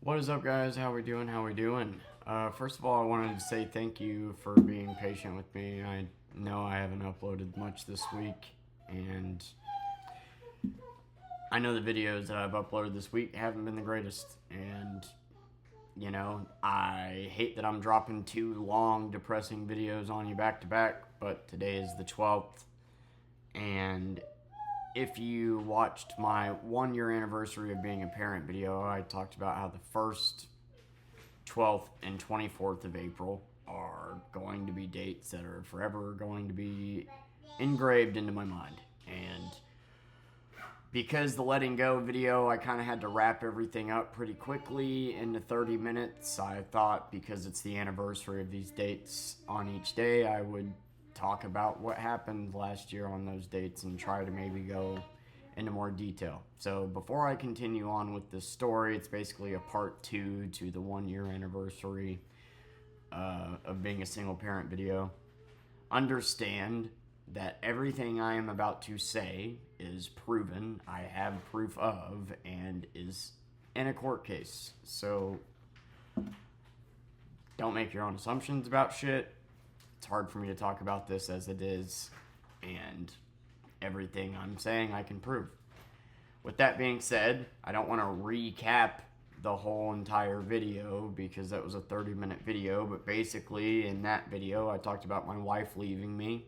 What is up, guys? How we doing? First of all, I wanted to say thank you for being patient with me. I know I haven't uploaded much this week, and I know the videos that I've uploaded this week haven't been the greatest. And, I hate that I'm dropping two long, depressing videos on you back to back, but today is the 12th, and if you watched my 1 year anniversary of being a parent video, I talked about how the 1st, 12th, and 24th of April are going to be dates that are forever going to be engraved into my mind. And because the letting go video, I kind of had to wrap everything up pretty quickly into 30 minutes. I thought because it's the anniversary of these dates on each day, I would talk about what happened last year on those dates and try to maybe go into more detail. So before I continue on with this story, it's basically a part 2 to the 1 year anniversary of being a single parent video. Understand that everything I am about to say is proven, I have proof of, and is in a court case. So don't make your own assumptions about shit. It's hard for me to talk about this as it is, and everything I'm saying I can prove. With that being said, I don't want to recap the whole entire video because that was a 30-minute video, but basically in that video I talked about my wife leaving me,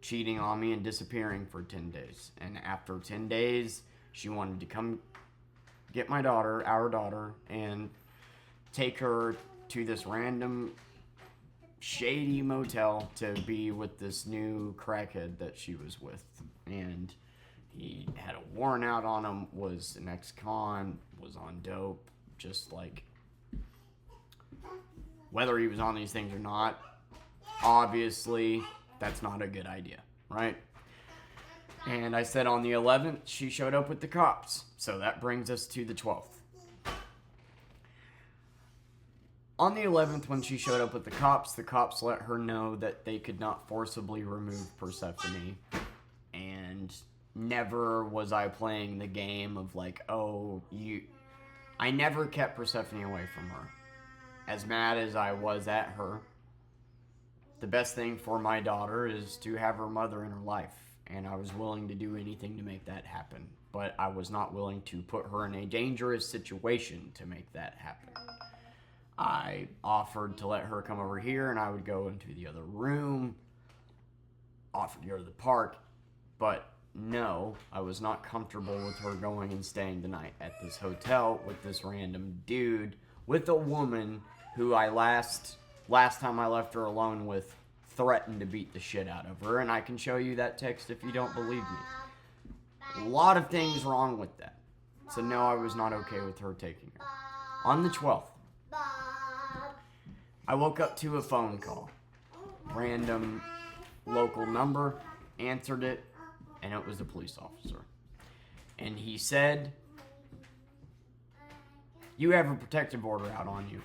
cheating on me, and disappearing for 10 days. And after 10 days, she wanted to come get my daughter, our daughter, and take her to this random shady motel to be with this new crackhead that she was with. And he had a warrant out on him, was an ex-con, was on dope, just like, whether he was on these things or not, obviously that's not a good idea, right? And I said on the 11th she showed up with the cops, so that brings us to the 12th. On the 11th, when she showed up with the cops let her know that they could not forcibly remove Persephone. And never was I playing the game of like, I never kept Persephone away from her. As mad as I was at her, the best thing for my daughter is to have her mother in her life. And I was willing to do anything to make that happen. But I was not willing to put her in a dangerous situation to make that happen. I offered to let her come over here and I would go into the other room, offered to go to the park, but no, I was not comfortable with her going and staying the night at this hotel with this random dude, with a woman who I last time I left her alone with threatened to beat the shit out of her, and I can show you that text if you don't believe me. A lot of things wrong with that. So no, I was not okay with her taking her. On the 12th, I woke up to a phone call. Random local number, answered it, and it was a police officer. And he said, "You have a protective order out on you.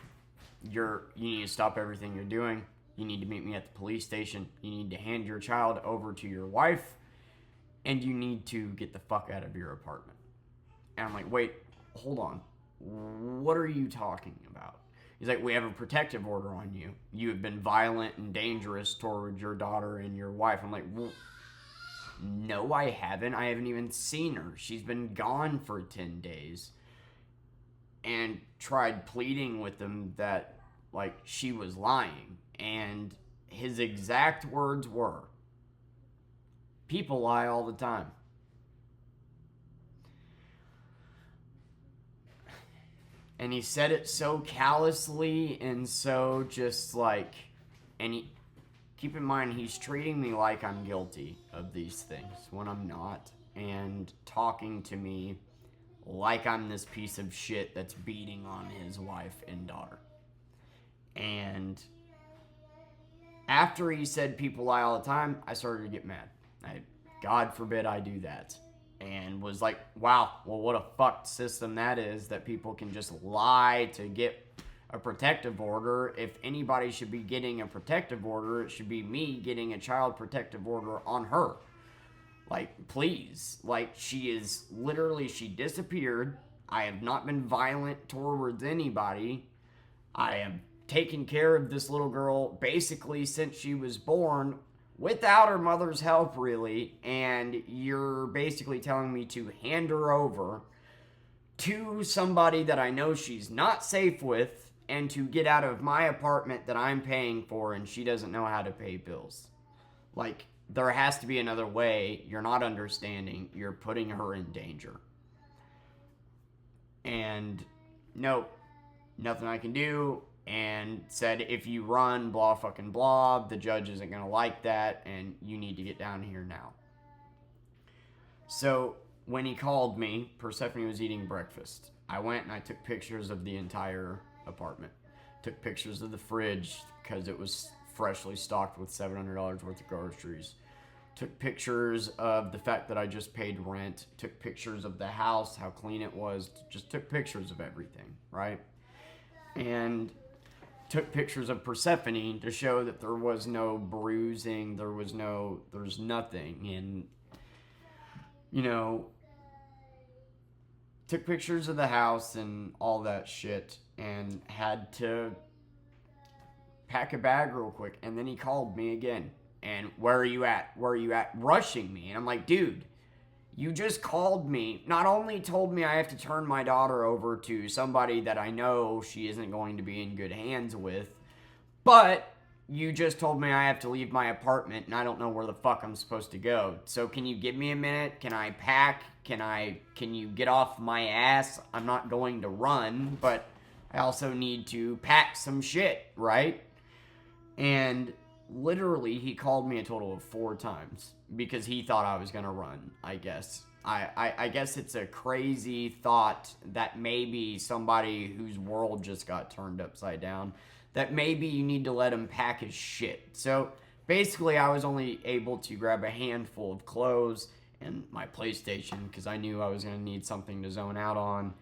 You need to stop everything you're doing. You need to meet me at the police station. You need to hand your child over to your wife, and you need to get the fuck out of your apartment." And I'm like, wait, hold on. What are you talking about? He's like, "We have a protective order on you. You have been violent and dangerous towards your daughter and your wife." I'm like, well, no, I haven't. I haven't even seen her. She's been gone for 10 days. And tried pleading with him that, like, she was lying. And his exact words were, "People lie all the time." And he said it so callously and so just like, keep in mind, he's treating me like I'm guilty of these things when I'm not, and talking to me like I'm this piece of shit that's beating on his wife and daughter. And after he said people lie all the time, I started to get mad. God forbid I do that. And was like, wow, well, what a fucked system that is, that people can just lie to get a protective order. If anybody should be getting a protective order, it should be me getting a child protective order on her. Like, please. Like, she disappeared. I have not been violent towards anybody. I have taken care of this little girl basically since she was born without her mother's help, really. And you're basically telling me to hand her over to somebody that I know she's not safe with and to get out of my apartment that I'm paying for and she doesn't know how to pay bills. Like, there has to be another way. You're not understanding. You're putting her in danger. And no, nothing I can do. And said, if you run, blah fucking blah, the judge isn't going to like that and you need to get down here now. So when he called me, Persephone was eating breakfast. I went and I took pictures of the entire apartment. Took pictures of the fridge because it was freshly stocked with $700 worth of groceries. Took pictures of the fact that I just paid rent. Took pictures of the house, how clean it was. Just took pictures of everything, right? And took pictures of Persephone to show that there was no bruising, there's nothing. And, you know, took pictures of the house and all that shit and had to pack a bag real quick. And then he called me again. And where are you at? Where are you at? Rushing me. And I'm like, dude, you just called me. Not only told me I have to turn my daughter over to somebody that I know she isn't going to be in good hands with, but you just told me I have to leave my apartment and I don't know where the fuck I'm supposed to go. So can you give me a minute? Can I pack? Can you get off my ass? I'm not going to run, but I also need to pack some shit, right? And literally, he called me a total of 4 times because he thought I was going to run, I guess. I guess it's a crazy thought that maybe somebody whose world just got turned upside down, that maybe you need to let him pack his shit. So basically, I was only able to grab a handful of clothes and my PlayStation because I knew I was going to need something to zone out on.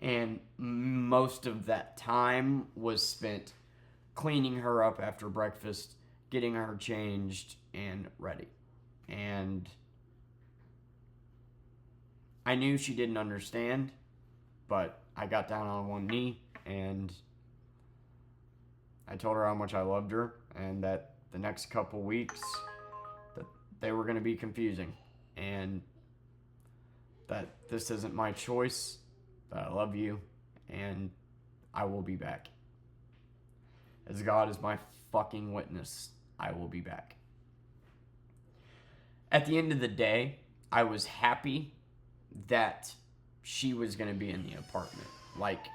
And most of that time was spent cleaning her up after breakfast, getting her changed and ready. And I knew she didn't understand, but I got down on one knee and I told her how much I loved her and that the next couple weeks that they were going to be confusing and that this isn't my choice, that I love you and I will be back. As God is my fucking witness, I will be back. At the end of the day, I was happy that she was going to be in the apartment. Like,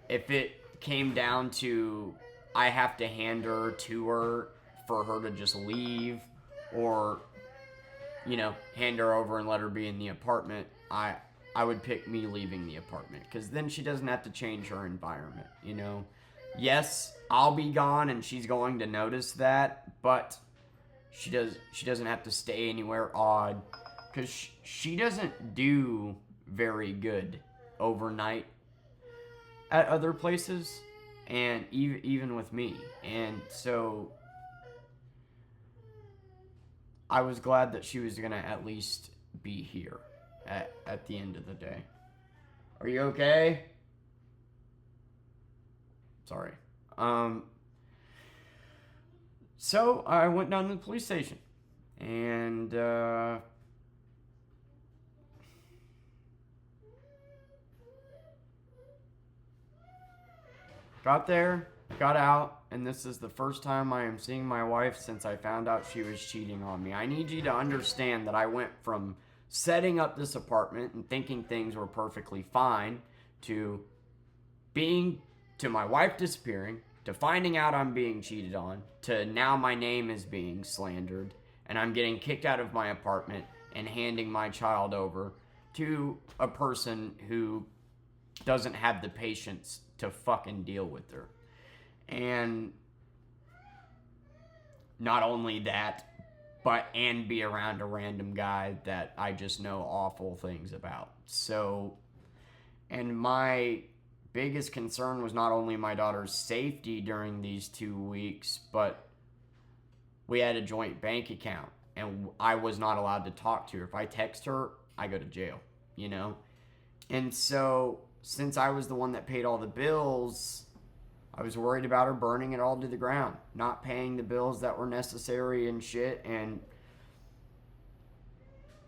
if it came down to I have to hand her to her for her to just leave or, you know, hand her over and let her be in the apartment, I would pick me leaving the apartment because then she doesn't have to change her environment, you know. Yes, I'll be gone and she's going to notice that, but she doesn't have to stay anywhere odd because she doesn't do very good overnight at other places and even with me. And so I was glad that she was going to at least be here at the end of the day. Are you okay? Sorry. So I went down to the police station and got there, got out, and this is the first time I am seeing my wife since I found out she was cheating on me. I need you to understand that I went from setting up this apartment and thinking things were perfectly fine to my wife disappearing, to finding out I'm being cheated on, to now my name is being slandered, and I'm getting kicked out of my apartment and handing my child over to a person who doesn't have the patience to fucking deal with her. And not only that, and be around a random guy that I just know awful things about. So, and my biggest concern was not only my daughter's safety during these 2 weeks, but we had a joint bank account and I was not allowed to talk to her. If I text her, I go to jail, you know? And so, since I was the one that paid all the bills, I was worried about her burning it all to the ground, not paying the bills that were necessary and shit. And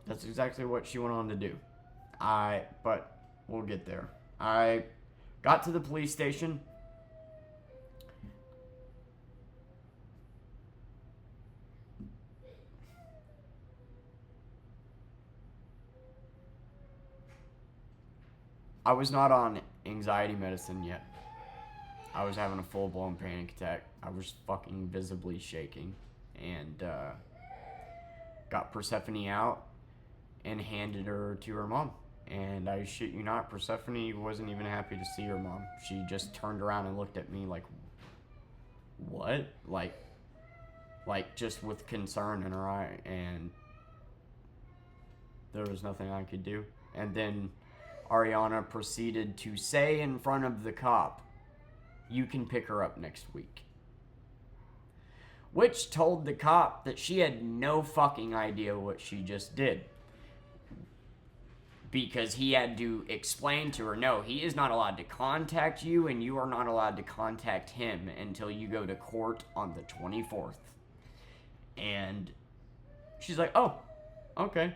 that's exactly what she went on to do. But we'll get there. I got to the police station. I was not on anxiety medicine yet. I was having a full-blown panic attack. I was fucking visibly shaking. And got Persephone out and handed her to her mom. And I shit you not, Persephone wasn't even happy to see her mom. She just turned around and looked at me like, what? Like just with concern in her eye. And there was nothing I could do. And then Ariana proceeded to say in front of the cop, you can pick her up next week. Which told the cop that she had no fucking idea what she just did. Because he had to explain to her, no, he is not allowed to contact you, and you are not allowed to contact him until you go to court on the 24th. And she's like, oh, okay.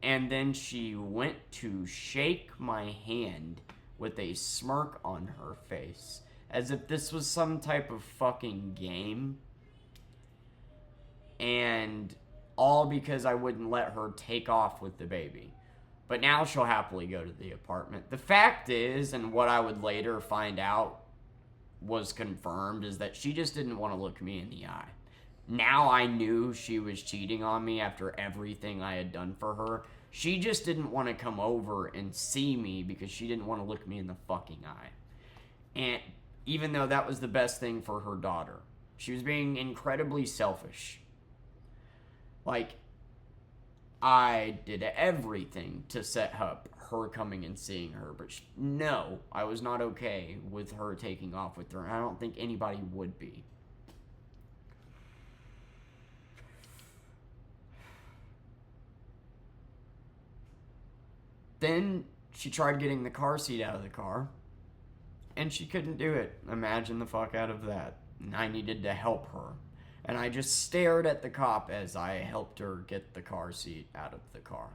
And then she went to shake my hand with a smirk on her face, as if this was some type of fucking game. And all because I wouldn't let her take off with the baby. But now she'll happily go to the apartment. The fact is, and what I would later find out was confirmed, is that she just didn't want to look me in the eye. Now I knew she was cheating on me after everything I had done for her. She just didn't want to come over and see me because she didn't want to look me in the fucking eye. And even though that was the best thing for her daughter, she was being incredibly selfish. Like, I did everything to set up her coming and seeing her, but no, I was not okay with her taking off with her, and I don't think anybody would be. Then she tried getting the car seat out of the car, and she couldn't do it. Imagine the fuck out of that. And I needed to help her. And I just stared at the cop as I helped her get the car seat out of the car.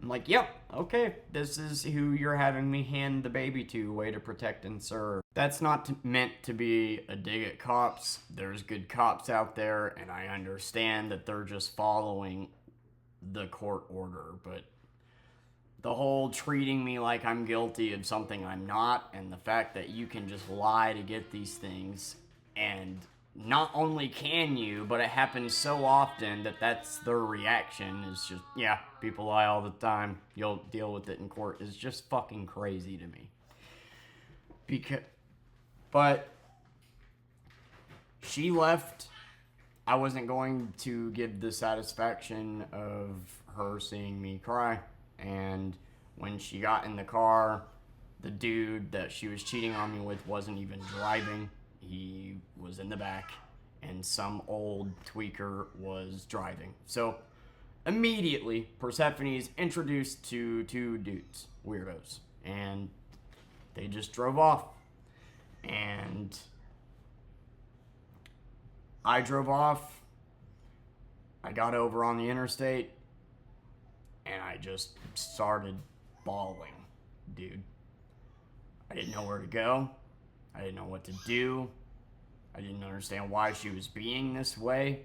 I'm like, yep, okay, this is who you're having me hand the baby to, way to protect and serve. That's not meant to be a dig at cops. There's good cops out there, and I understand that they're just following the court order, but the whole treating me like I'm guilty of something I'm not, and the fact that you can just lie to get these things, and not only can you, but it happens so often that that's their reaction, is just, yeah, people lie all the time, you'll deal with it in court, is just fucking crazy to me. But she left. I wasn't going to give the satisfaction of her seeing me cry. And when she got in the car, the dude that she was cheating on me with wasn't even driving. He was in the back, and some old tweaker was driving. So immediately, Persephone's introduced to two dudes, weirdos, and they just drove off. And I drove off. I got over on the interstate, and I just started bawling, dude. I didn't know where to go. I didn't know what to do. I didn't understand why she was being this way.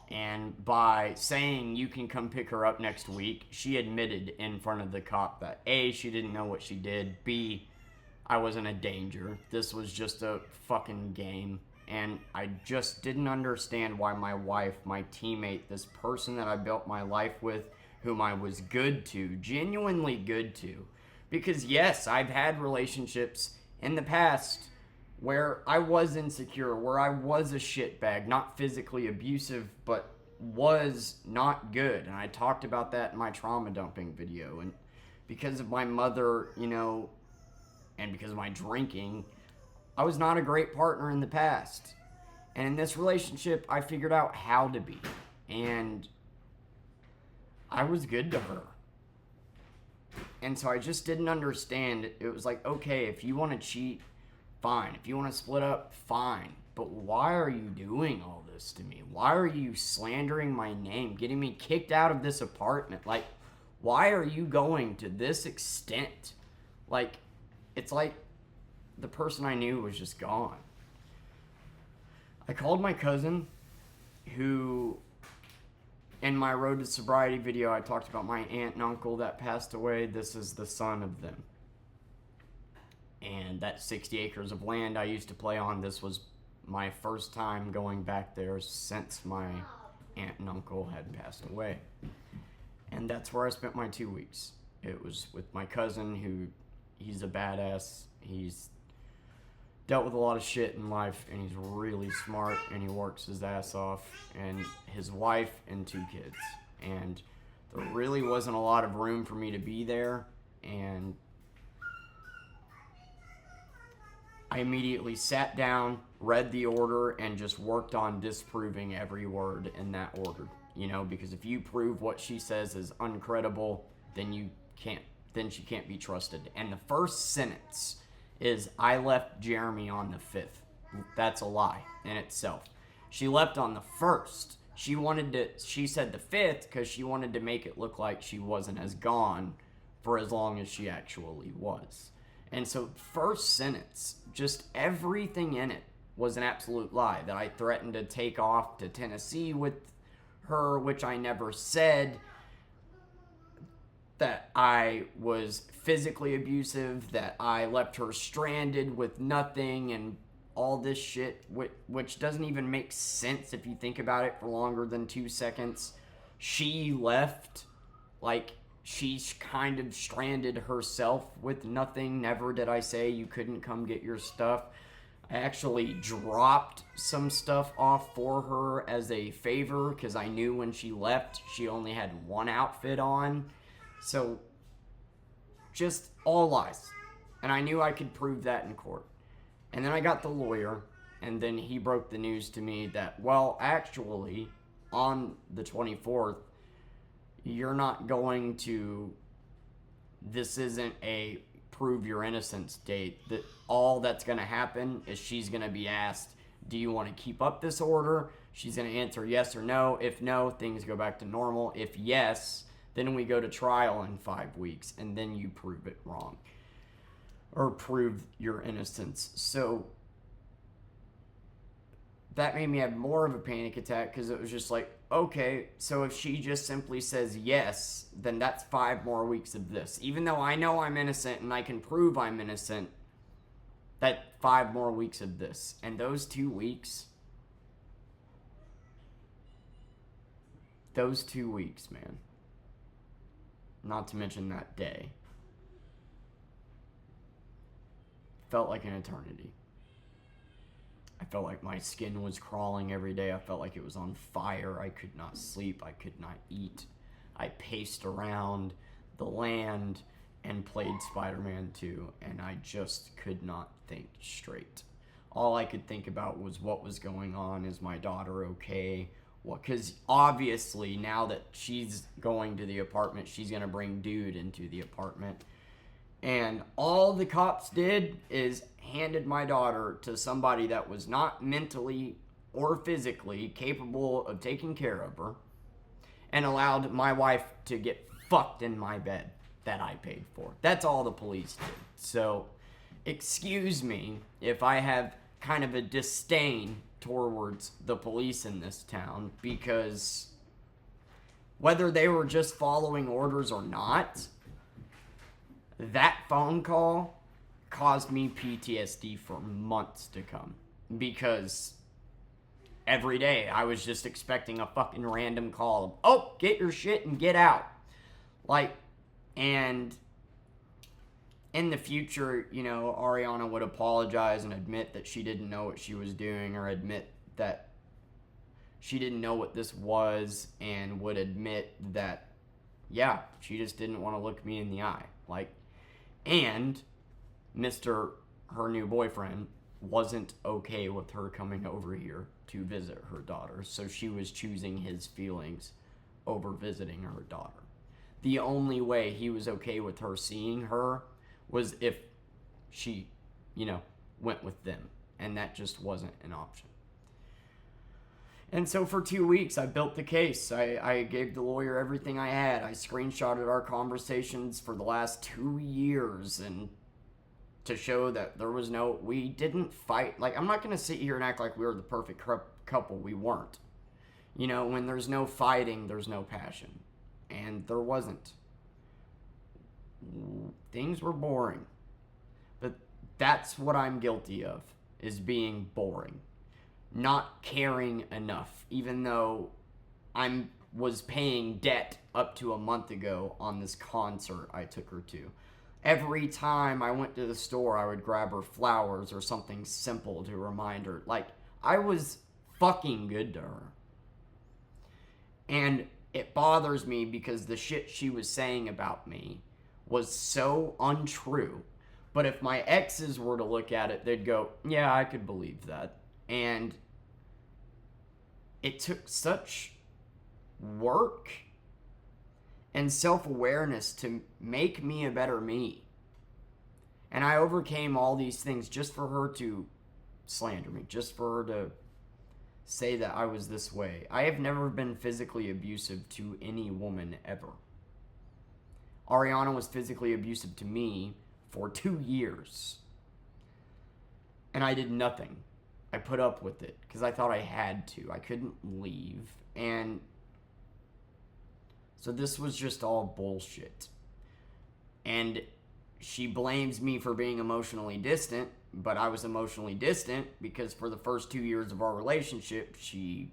And by saying you can come pick her up next week, she admitted in front of the cop that A, she didn't know what she did, B, I wasn't a danger. This was just a fucking game. And I just didn't understand why my wife, my teammate, this person that I built my life with, whom I was good to, genuinely good to. Because yes, I've had relationships in the past where I was insecure, where I was a shitbag, not physically abusive, but was not good. And I talked about that in my trauma dumping video. And because of my mother, and because of my drinking, I was not a great partner in the past. And in this relationship, I figured out how to be. And I was good to her. And so I just didn't understand. It was like, okay, if you want to cheat, fine. If you want to split up, fine. But why are you doing all this to me? Why are you slandering my name, getting me kicked out of this apartment? Like, why are you going to this extent? Like, it's like the person I knew was just gone. I called my cousin, who, in my Road to Sobriety video, I talked about my aunt and uncle that passed away. This is the son of them. And that 60 acres of land I used to play on, this was my first time going back there since my aunt and uncle had passed away. And that's where I spent my 2 weeks. It was with my cousin, who, he's a badass. He's dealt with a lot of shit in life, and he's really smart, and he works his ass off, and his wife and 2 kids. And there really wasn't a lot of room for me to be there, and I immediately sat down, read the order, and just worked on disproving every word in that order. You know, because if you prove what she says is uncredible, then she can't be trusted. And the first sentence is, I left Jeremy on the 5th. That's a lie in itself. She left on the 1st. She said the 5th because she wanted to make it look like she wasn't as gone for as long as she actually was. And so, first sentence, just everything in it was an absolute lie. That I threatened to take off to Tennessee with her, which I never said. That I was physically abusive, that I left her stranded with nothing, and all this shit, which doesn't even make sense if you think about it for longer than 2 seconds. She left, like, she's kind of stranded herself with nothing. Never did I say you couldn't come get your stuff. I actually dropped some stuff off for her as a favor, because I knew when she left, she only had one outfit on. So, just all lies. And I knew I could prove that in court. And then I got the lawyer, and then he broke the news to me that, well, actually, on the 24th, you're not going to, this isn't a prove your innocence date. That all that's going to happen is she's going to be asked, do you want to keep up this order? She's going to answer yes or no. If no, things go back to normal. If yes, then we go to trial in 5 weeks, and then you prove it wrong. Or prove your innocence. So, that made me have more of a panic attack, because it was just like, okay, so if she just simply says yes, then that's 5 more weeks of this. Even though I know I'm innocent and I can prove I'm innocent, that 5 more weeks of this. And those 2 weeks, man. Not to mention that day. Felt like an eternity. I felt like my skin was crawling every day. I felt like it was on fire. I could not sleep. I could not eat. I paced around the land and played Spider-Man 2, and I just could not think straight. All I could think about was what was going on. Is my daughter okay? Because obviously now that she's going to the apartment, she's going to bring dude into the apartment. And all the cops did is handed my daughter to somebody that was not mentally or physically capable of taking care of her, and allowed my wife to get fucked in my bed that I paid for. That's all the police did. So, excuse me if I have kind of a disdain towards the police in this town, because whether they were just following orders or not, that phone call caused me PTSD for months to come, because every day I was just expecting a fucking random call of, oh, get your shit and get out. Like, and in the future, you know, Ariana would apologize and admit that she didn't know what she was doing, or admit that she didn't know what this was, and would admit that, yeah, she just didn't want to look me in the eye. Like, and her new boyfriend, wasn't okay with her coming over here to visit her daughter, so she was choosing his feelings over visiting her daughter. the only way he was okay with her seeing her was if she, went with them. And that just wasn't an option. And so for 2 weeks, I built the case. I gave the lawyer everything I had. I screenshotted our conversations for the last 2 years and to show that we didn't fight. Like, I'm not going to sit here and act like we were the perfect couple. We weren't. When there's no fighting, there's no passion. And there wasn't. Things were boring. But that's what I'm guilty of, is being boring. Not caring enough, even though I was paying debt up to a month ago on this concert I took her to. Every time I went to the store, I would grab her flowers or something simple to remind her. Like, I was fucking good to her. And it bothers me because the shit she was saying about me was so untrue. But if my exes were to look at it, they'd go, yeah, I could believe that. And it took such work and self-awareness to make me a better me. And I overcame all these things just for her to slander me, just for her to say that I was this way. I have never been physically abusive to any woman ever. Ariana was physically abusive to me for 2 years. And I did nothing. I put up with it because I thought I had to. I couldn't leave. And so this was just all bullshit. And she blames me for being emotionally distant, but I was emotionally distant because for the first 2 years of our relationship, she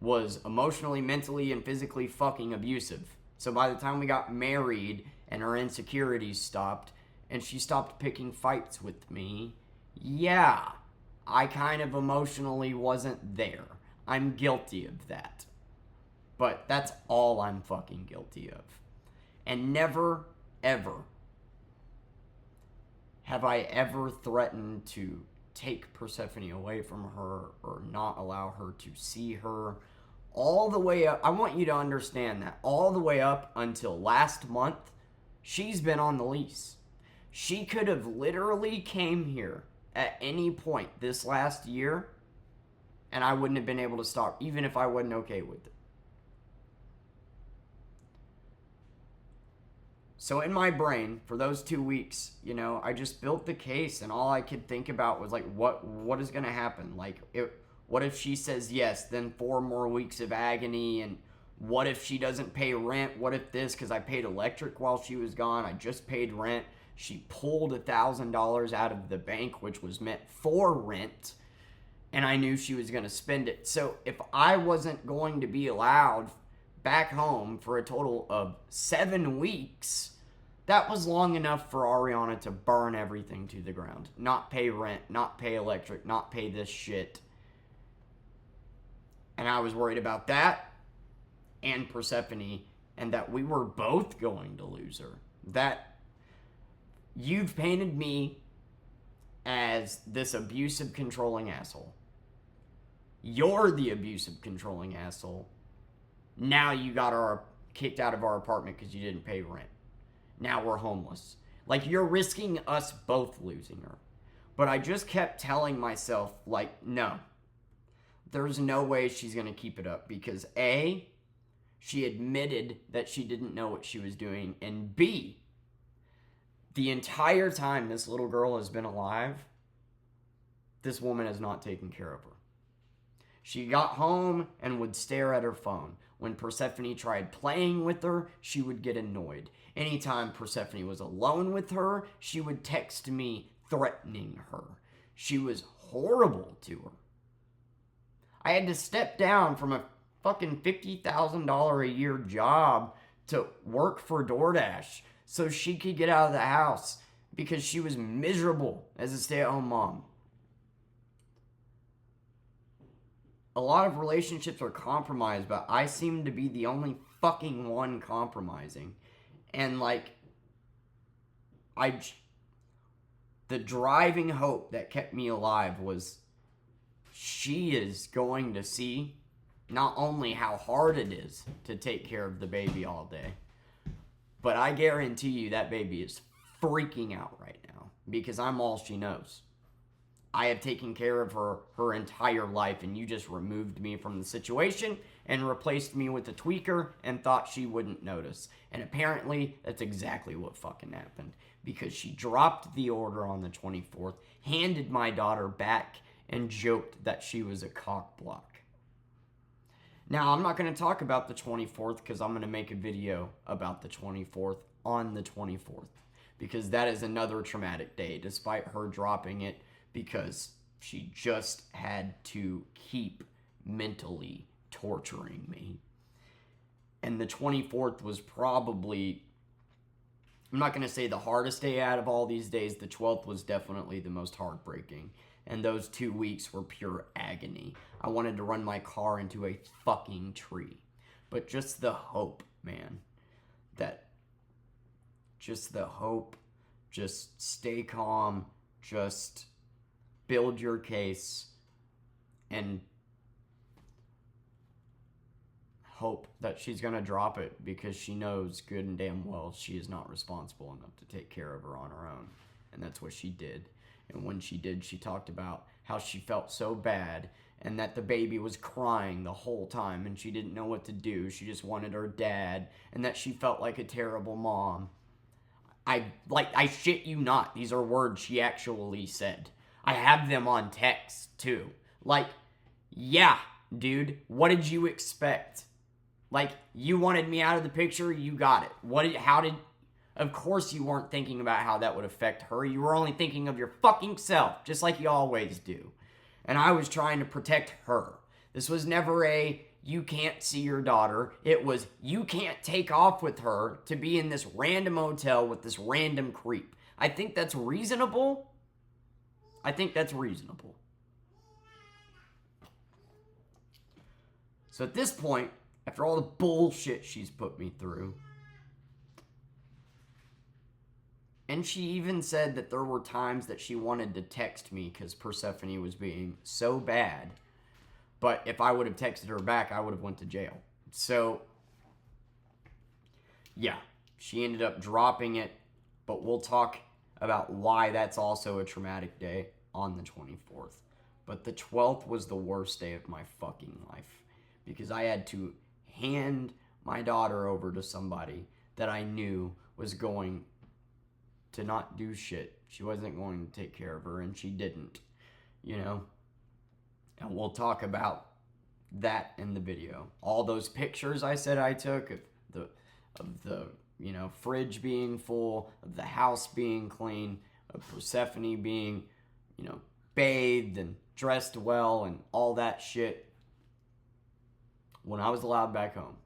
was emotionally, mentally, and physically fucking abusive. So by the time we got married and her insecurities stopped, and she stopped picking fights with me, yeah, I kind of emotionally wasn't there. I'm guilty of that. But that's all I'm fucking guilty of. And never, ever have I ever threatened to take Persephone away from her or not allow her to see her. All the way up, I want you to understand that, all the way up until last month, she's been on the lease. She could have literally came here at any point this last year, and I wouldn't have been able to stop, even if I wasn't okay with it. So in my brain, for those 2 weeks, I just built the case, and all I could think about was, like, what is going to happen? Like, what if she says yes, then 4 more weeks of agony, and what if she doesn't pay rent? What if this, because I paid electric while she was gone, I just paid rent. She pulled $1,000 out of the bank, which was meant for rent, and I knew she was going to spend it. So if I wasn't going to be allowed back home for a total of 7 weeks, that was long enough for Ariana to burn everything to the ground. Not pay rent, not pay electric, not pay this shit. And I was worried about that and Persephone, and that we were both going to lose her. That you've painted me as this abusive, controlling asshole. You're the abusive, controlling asshole. Now you got her kicked out of our apartment because you didn't pay rent. Now we're homeless. Like, you're risking us both losing her. But I just kept telling myself, like, no. There's no way she's going to keep it up. Because A, she admitted that she didn't know what she was doing. And B, the entire time this little girl has been alive, this woman has not taken care of her. She got home and would stare at her phone. When Persephone tried playing with her, she would get annoyed. Anytime Persephone was alone with her, she would text me threatening her. She was horrible to her. I had to step down from a fucking $50,000 a year job to work for DoorDash so she could get out of the house because she was miserable as a stay-at-home mom. A lot of relationships are compromised, but I seem to be the only fucking one compromising. And, like, the driving hope that kept me alive was she is going to see not only how hard it is to take care of the baby all day, but I guarantee you that baby is freaking out right now because I'm all she knows. I have taken care of her entire life, and you just removed me from the situation and replaced me with a tweaker and thought she wouldn't notice. And apparently, that's exactly what fucking happened because she dropped the order on the 24th, handed my daughter back, and joked that she was a cock block. Now, I'm not going to talk about the 24th because I'm going to make a video about the 24th on the 24th because that is another traumatic day, despite her dropping it, because she just had to keep mentally torturing me. And the 24th was probably, I'm not going to say the hardest day out of all these days. The 12th was definitely the most heartbreaking. And those 2 weeks were pure agony. I wanted to run my car into a fucking tree. But just the hope, man, just stay calm, just build your case, and hope that she's going to drop it because she knows good and damn well she is not responsible enough to take care of her on her own. And that's what she did. And when she did, she talked about how she felt so bad and that the baby was crying the whole time and she didn't know what to do. She just wanted her dad, and that she felt like a terrible mom. I shit you not. These are words she actually said. I have them on text, too. Like, yeah, dude, what did you expect? Like, you wanted me out of the picture, you got it. Of course you weren't thinking about how that would affect her. You were only thinking of your fucking self, just like you always do. And I was trying to protect her. This was never you can't see your daughter. It was, you can't take off with her to be in this random hotel with this random creep. I think that's reasonable. So at this point, after all the bullshit she's put me through, and she even said that there were times that she wanted to text me because Persephone was being so bad, but if I would have texted her back, I would have went to jail. So, yeah, she ended up dropping it, but we'll talk about why that's also a traumatic day on the 24th. But the 12th was the worst day of my fucking life because I had to hand my daughter over to somebody that I knew was going to not do shit. She wasn't going to take care of her, and she didn't, you know? And we'll talk about that in the video. All those pictures I said I took of the fridge being full, of the house being clean, of Persephone being, bathed and dressed well and all that shit when I was allowed back home.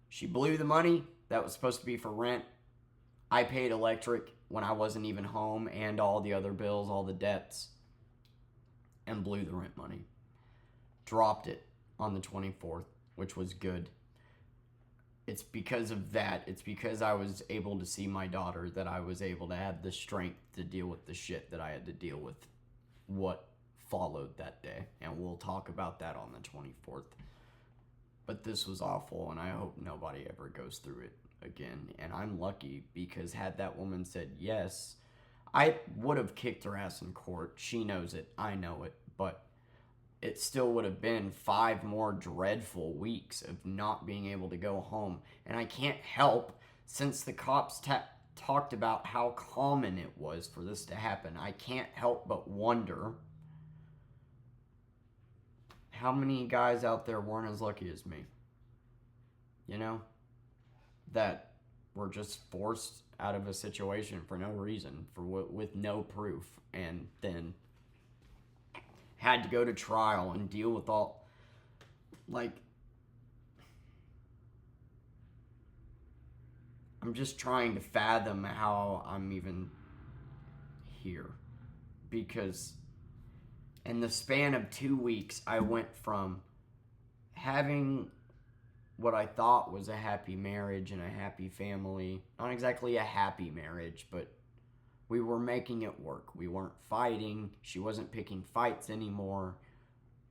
She blew the money that was supposed to be for rent. I paid electric when I wasn't even home and all the other bills, all the debts, and blew the rent money. Dropped it on the 24th, which was good. It's because of that. It's because I was able to see my daughter that I was able to have the strength to deal with the shit that I had to deal with what followed that day. And we'll talk about that on the 24th. But this was awful, and I hope nobody ever goes through it again. And I'm lucky because had that woman said yes, I would have kicked her ass in court. She knows it. I know it. But it still would have been 5 more dreadful weeks of not being able to go home. And I can't help, since the cops talked about how common it was for this to happen, I can't help but wonder how many guys out there weren't as lucky as me. That were just forced out of a situation for no reason, with no proof, and then had to go to trial and deal with all, I'm just trying to fathom how I'm even here, because in the span of 2 weeks, I went from having what I thought was a happy marriage and a happy family, not exactly a happy marriage, but We were making it work. We weren't fighting. She wasn't picking fights anymore.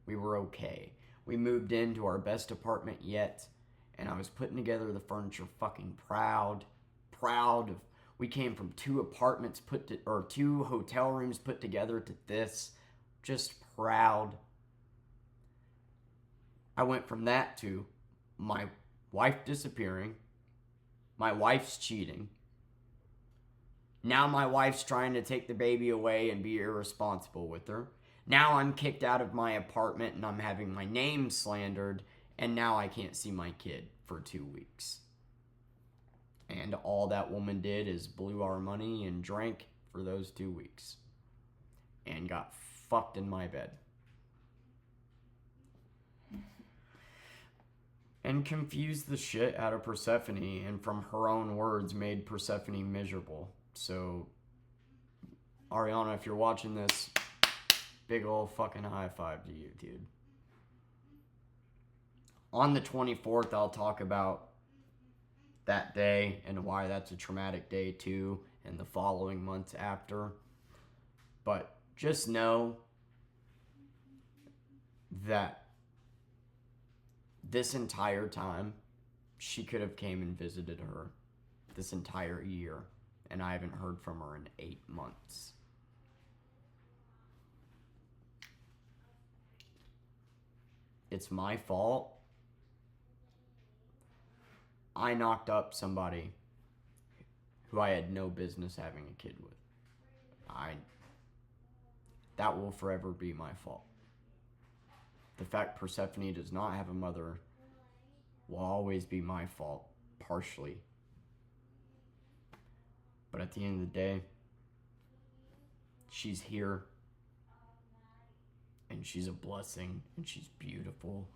We were okay. We moved into our best apartment yet, and I was putting together the furniture fucking proud. Proud of, we came from 2 apartments or 2 hotel rooms put together to this. Just proud. I went from that to my wife disappearing. My wife's cheating. Now my wife's trying to take the baby away and be irresponsible with her. Now I'm kicked out of my apartment and I'm having my name slandered. And now I can't see my kid for 2 weeks. And all that woman did is blew our money and drank for those 2 weeks. And got fucked in my bed. And confused the shit out of Persephone, and from her own words made Persephone miserable. So, Ariana, if you're watching this, big ol' fucking high five to you, dude. On the 24th, I'll talk about that day and why that's a traumatic day too, and the following months after. But just know that this entire time, she could have came and visited her this entire year, and I haven't heard from her in 8 months. It's my fault. I knocked up somebody who I had no business having a kid with. That will forever be my fault. The fact Persephone does not have a mother will always be my fault, partially. But at the end of the day, she's here, and she's a blessing, and she's beautiful,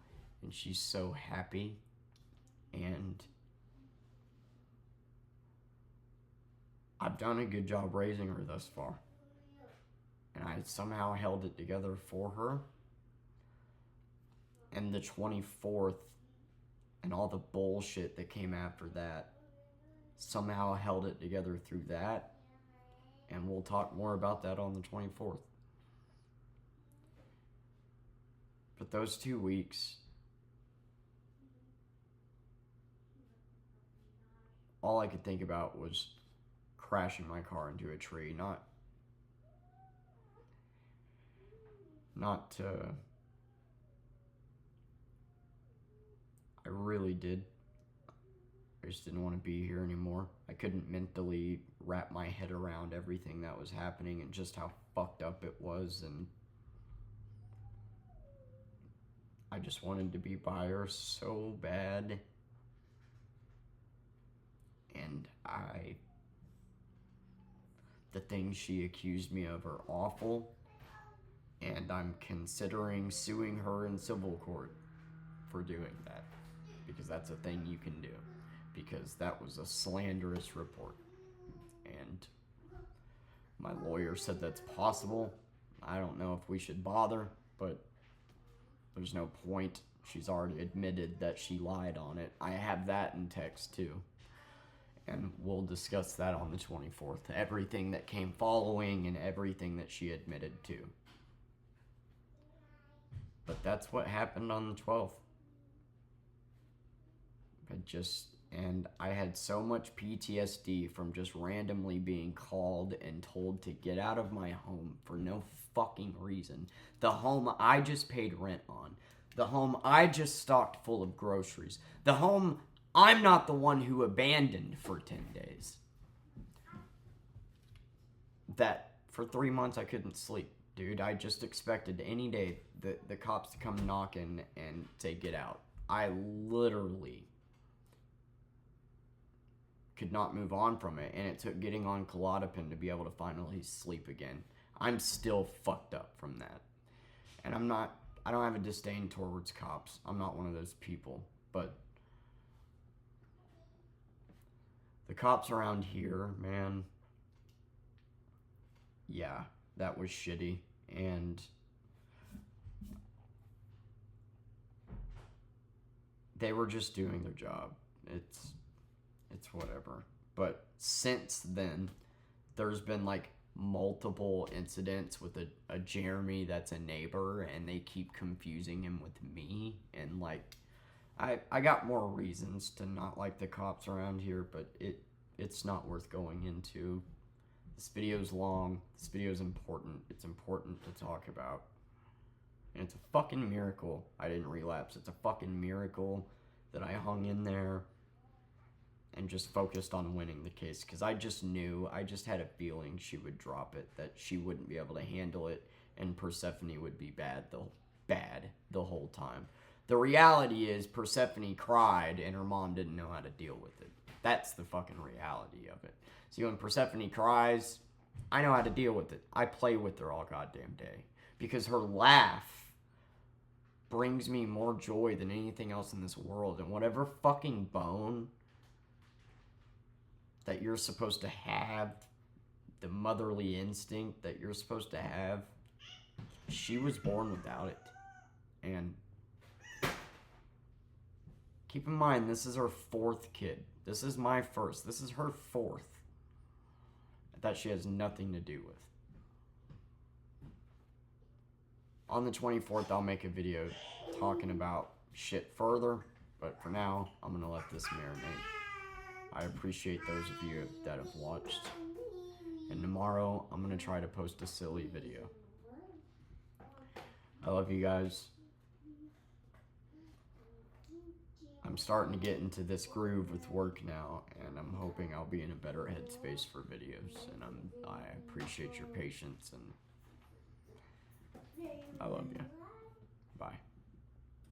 and she's so happy, and I've done a good job raising her thus far. And I somehow held it together for her. And the 24th and all the bullshit that came after that somehow held it together through that. And we'll talk more about that on the 24th. But those 2 weeks, all I could think about was crashing my car into a tree. I really did. I just didn't want to be here anymore. I couldn't mentally wrap my head around everything that was happening and just how fucked up it was, and I just wanted to be by her so bad. And the things she accused me of are awful, and I'm considering suing her in civil court for doing that, because that's a thing you can do, because that was a slanderous report, and my lawyer said that's possible. I don't know if we should bother, but there's no point. She's already admitted that she lied on it. I have that in text too, and we'll discuss that on the 24th. Everything that came following and everything that she admitted to. But that's what happened on the 12th. I had so much PTSD from just randomly being called and told to get out of my home for no fucking reason. The home I just paid rent on. The home I just stocked full of groceries. The home I'm not the one who abandoned for 10 days. That for 3 months I couldn't sleep. Dude, I just expected any day the cops to come knocking and say, get out. I literally could not move on from it, and it took getting on Klonopin to be able to finally sleep again. I'm still fucked up from that. And I don't have a disdain towards cops. I'm not one of those people. But the cops around here, man, yeah, that was shitty. And they were just doing their job. It's whatever. But since then, there's been like multiple incidents with a Jeremy that's a neighbor, and they keep confusing him with me, and like I got more reasons to not like the cops around here, but it's not worth going into. This video's long. This video's important. It's important to talk about. And it's a fucking miracle I didn't relapse. It's a fucking miracle that I hung in there and just focused on winning the case, because I just knew, I just had a feeling she would drop it, that she wouldn't be able to handle it, and Persephone would be bad the whole time. The reality is Persephone cried and her mom didn't know how to deal with it. That's the fucking reality of it. See, when Persephone cries, I know how to deal with it. I play with her all goddamn day, because her laugh brings me more joy than anything else in this world. And whatever fucking bone that you're supposed to have, the motherly instinct that you're supposed to have, she was born without it. And keep in mind, this is her 4th kid. This is my 1st. This is her 4th. That she has nothing to do with. On the 24th, I'll make a video talking about shit further, but for now, I'm going to let this marinate. I appreciate those of you that have watched, and tomorrow, I'm going to try to post a silly video. I love you guys. I'm starting to get into this groove with work now, and I'm hoping I'll be in a better headspace for videos, and I appreciate your patience, and I love you. Bye.